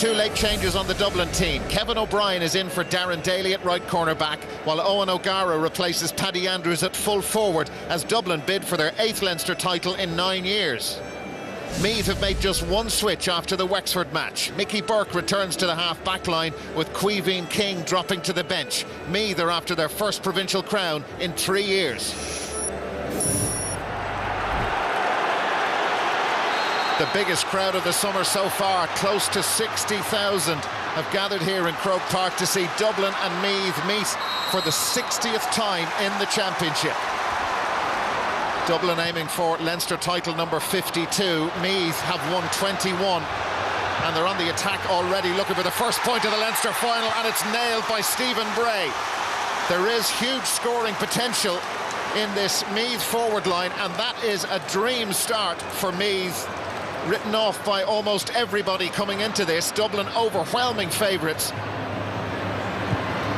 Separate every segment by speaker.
Speaker 1: two late changes on the Dublin team. Kevin O'Brien is in for Darren Daly at right cornerback, while Owen O'Gara replaces Paddy Andrews at full forward as Dublin bid for their 8th Leinster title in 9 years. Meath have made just one switch after the Wexford match. Mickey Burke returns to the half-back line with Caoimhín King dropping to the bench. Meath are after their first provincial crown in 3 years. The biggest crowd of the summer so far, close to 60,000, have gathered here in Croke Park to see Dublin and Meath meet for the 60th time in the championship. Dublin aiming for Leinster title number 52. Meath have won 21. And they're on the attack already, looking for the first point of the Leinster final, and it's nailed by Stephen Bray. There is huge scoring potential in this Meath forward line, and that is a dream start for Meath. Written off by almost everybody coming into this. Dublin overwhelming favourites.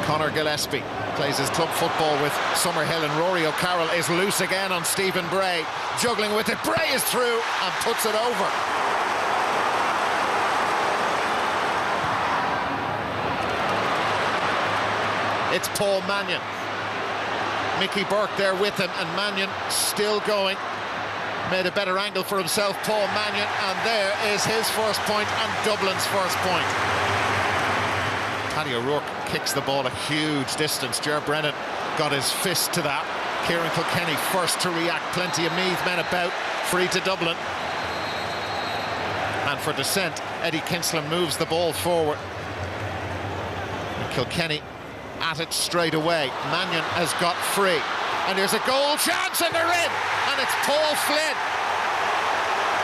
Speaker 1: Conor Gillespie plays his club football with Summerhill, and Rory O'Carroll is loose again on Stephen Bray. Juggling with it, Bray is through and puts it over. It's Paul Mannion. Mickey Burke there with him, and Mannion still going. Made a better angle for himself, Paul Mannion, and there is his first point and Dublin's first point. Paddy O'Rourke kicks the ball a huge distance. Ger Brennan got his fist to that. Kieran Kilkenny first to react. Plenty of Meath men about. Free to Dublin. And for descent, Eddie Kinsler moves the ball forward. And Kilkenny at it straight away. Mannion has got free. And there's a goal chance, and they're in! And it's Paul Flynn.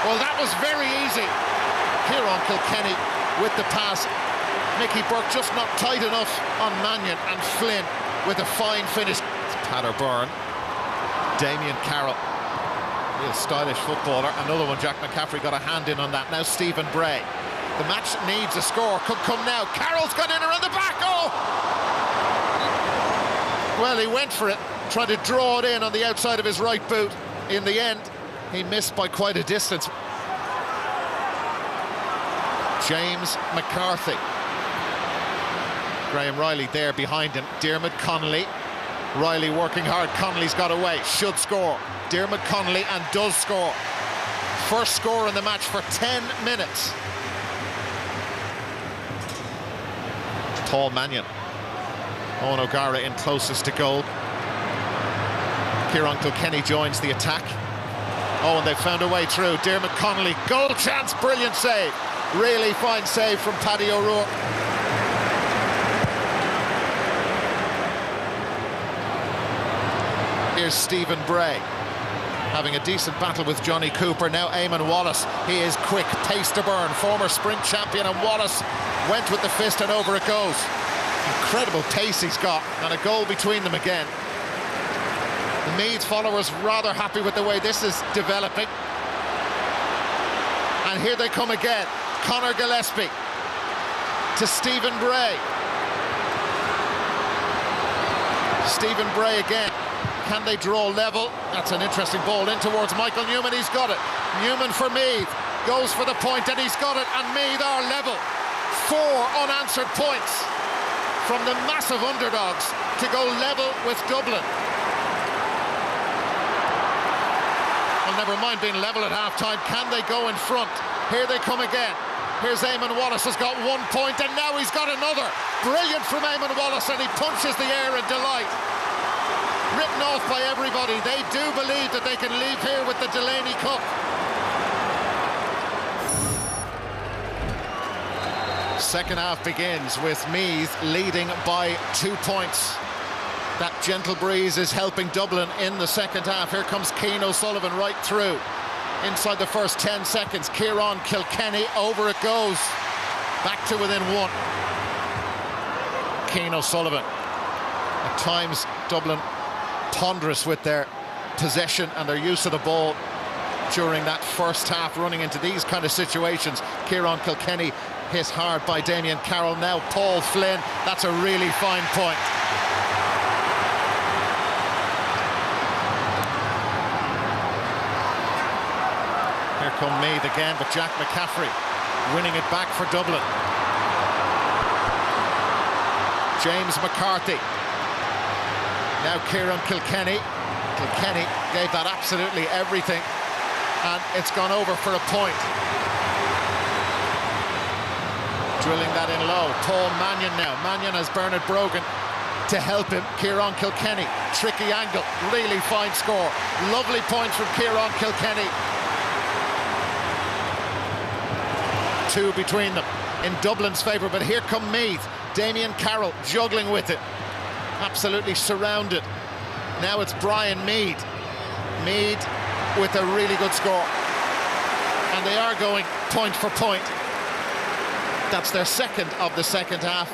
Speaker 1: Well, that was very easy. Kieran Kilkenny with the pass. Mickey Burke just not tight enough on Mannion, and Flynn with a fine finish. It's Peadar Byrne. Damien Carroll, real stylish footballer. Another one, Jack McCaffrey got a hand in on that. Now Stephen Bray. The match needs a score. Could come now. Carroll's got in around the back. Oh! Well, he went for it. Tried to draw it in on the outside of his right boot. In the end, he missed by quite a distance. James McCarthy. Graham Riley there behind him. Diarmuid Connolly. Riley working hard. Connolly's got away. Should score. Diarmuid Connolly, and does score. First score in the match for 10 minutes. Paul Mannion. Owen O'Gara in closest to goal. Kieran Kilkenny joins the attack. Oh, and they've found a way through. Diarmuid Connolly, goal chance, brilliant save. Really fine save from Paddy O'Rourke. Here's Stephen Bray, having a decent battle with Johnny Cooper. Now Eamon Wallace, he is quick, pace to burn, former sprint champion, and Wallace went with the fist and over it goes. Incredible pace he's got, and a goal between them again. The Meath followers rather happy with the way this is developing. And here they come again. Conor Gillespie to Stephen Bray. Stephen Bray again. Can they draw level? That's an interesting ball in towards Michael Newman. He's got it. Newman for Meath. Goes for the point, and he's got it. And Meath are level. 4 unanswered points from the massive underdogs to go level with Dublin. Well, never mind being level at half-time. Can they go in front? Here they come again. Here's Eamon Wallace, has got 1 point, and now he's got another. Brilliant from Eamon Wallace, and he punches the air in delight. Written off by everybody. They do believe that they can leave here with the Delaney Cup. Second half begins with Meath leading by 2 points. That gentle breeze is helping Dublin in the second half. Here comes Cian O'Sullivan right through. Inside the first 10 seconds, Kieran Kilkenny, over it goes. Back to within 1. Cian O'Sullivan. At times, Dublin ponderous with their possession and their use of the ball during that first half, running into these kind of situations. Kieran Kilkenny hit hard by Damien Carroll. Now Paul Flynn. That's a really fine point. Here come Meath again, but Jack McCaffrey winning it back for Dublin. James McCarthy. Now Kieran Kilkenny. Kilkenny gave that absolutely everything, and it's gone over for a point. Drilling that in low. Paul Mannion now. Mannion has Bernard Brogan to help him. Kieran Kilkenny. Tricky angle. Really fine score. Lovely point from Kieran Kilkenny. Two between them in Dublin's favour, but here come Meath. Damien Carroll juggling with it. Absolutely surrounded. Now it's Brian Mead. Mead with a really good score. And they are going point for point. That's their second of the second half.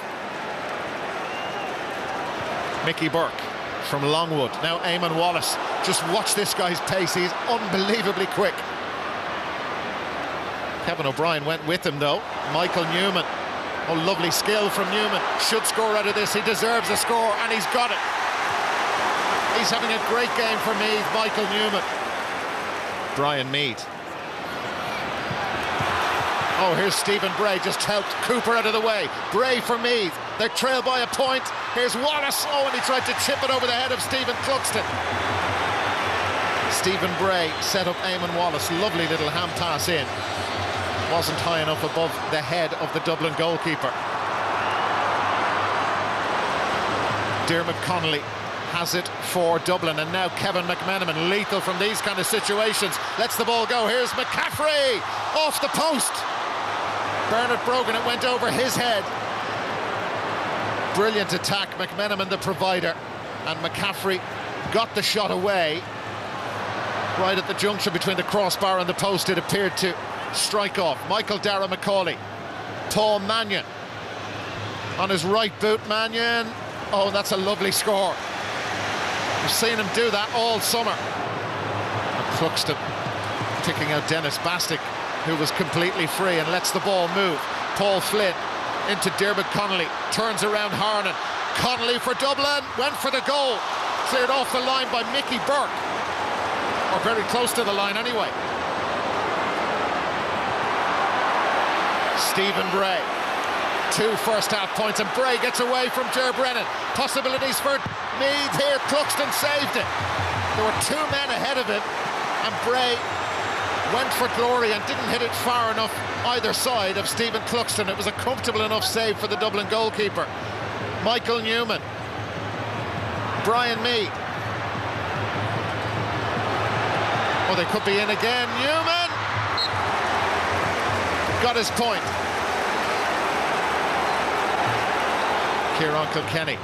Speaker 1: Mickey Burke from Longwood. Now Eamon Wallace. Just watch this guy's pace. He's unbelievably quick. Kevin O'Brien went with him though. Michael Newman. Oh, lovely skill from Newman. Should score out of this. He deserves a score, and he's got it. He's having a great game for Meath, Michael Newman. Brian Mead. Oh, here's Stephen Bray, just helped Cooper out of the way. Bray for Meath. They're trailed by a point. Here's Wallace. Oh, and he tried to chip it over the head of Stephen Cluxton. Stephen Bray set up Eamon Wallace. Lovely little hand pass in. Wasn't high enough above the head of the Dublin goalkeeper. Dermot Connolly has it for Dublin, and now Kevin McMenamin, lethal from these kind of situations, lets the ball go. Here's McCaffrey off the post. Bernard Brogan, it went over his head. Brilliant attack, McMenamin the provider, and McCaffrey got the shot away. Right at the junction between the crossbar and the post, it appeared to strike off. Michael Dara McCauley. Paul Mannion on his right boot. Mannion. Oh, that's a lovely score. We've seen him do that all summer. And Cluxton picking out Dennis Bastick, who was completely free, and lets the ball move. Paul Flynn into Dermot Connolly. Turns around Harnan. Connolly for Dublin. Went for the goal. Cleared off the line by Mickey Burke. Or very close to the line anyway. Stephen Bray. 2 first-half points, and Bray gets away from Ger Brennan. Possibilities for Meath here. Cluxton saved it. There were 2 men ahead of him, and Bray went for glory and didn't hit it far enough either side of Stephen Cluxton. It was a comfortable enough save for the Dublin goalkeeper. Michael Newman. Brian Mead. Oh, they could be in again. Newman got his point. Kieran Kilkenny.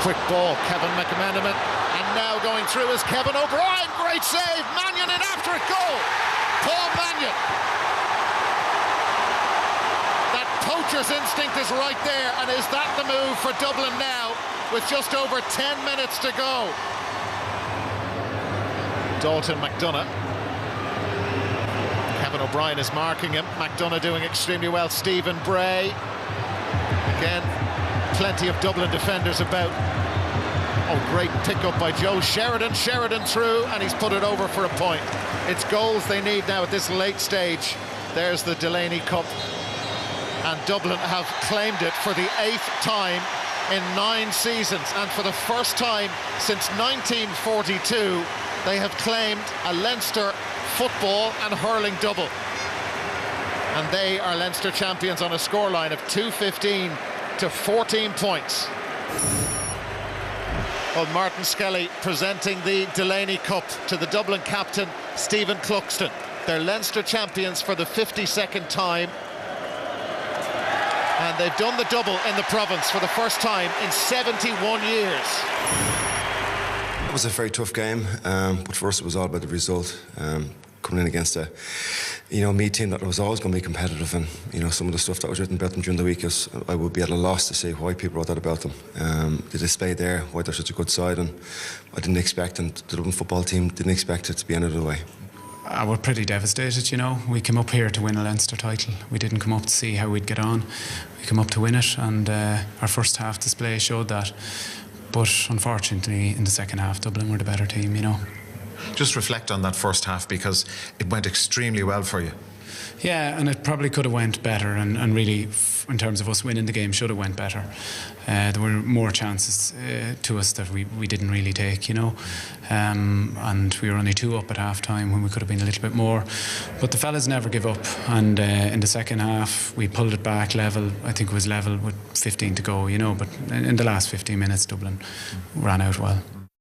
Speaker 1: Quick ball, Kevin McMenamin. And now going through is Kevin O'Brien. Great save. Mannion in after it. Goal. Paul Mannion. That poacher's instinct is right there. And is that the move for Dublin now with just over 10 minutes to go? Dalton McDonough. Kevin O'Brien is marking him. McDonough doing extremely well. Stephen Bray. Again, plenty of Dublin defenders about. Oh, great pick-up by Joe Sheridan. Sheridan through, and he's put it over for a point. It's goals they need now at this late stage. There's the Delaney Cup. And Dublin have claimed it for the 8th time in 9 seasons. And for the first time since 1942, they have claimed a Leinster football and hurling double. And they are Leinster champions on a scoreline of 2-15 to 14 points. Well, Martin Skelly presenting the Delaney Cup to the Dublin captain, Stephen Cluxton. They're Leinster champions for the 52nd time. And they've done the double in the province for the first time in 71 years.
Speaker 2: It was a very tough game, but for us it was all about the result. Coming in against a Meath team that was always going to be competitive, and some of the stuff that was written about them during the week, I would be at a loss to see why people wrote that about them. The display there, why they're such a good side, and I didn't expect, and the Dublin football team didn't expect it to be any other way.
Speaker 3: I was pretty devastated, We came up here to win a Leinster title. We didn't come up to see how we'd get on. We came up to win it, and our first half display showed that. But unfortunately, in the second half, Dublin were the better team,
Speaker 4: Just reflect on that first half, because it went extremely well for you.
Speaker 3: Yeah, and it probably could have went better, and really, in terms of us winning the game, should have went better. There were more chances to us that we didn't really take, and we were only 2 up at half time when we could have been a little bit more. But the fellas never give up, and in the second half we pulled it back level. I think it was level with 15 to go, but in the last 15 minutes Dublin ran out well.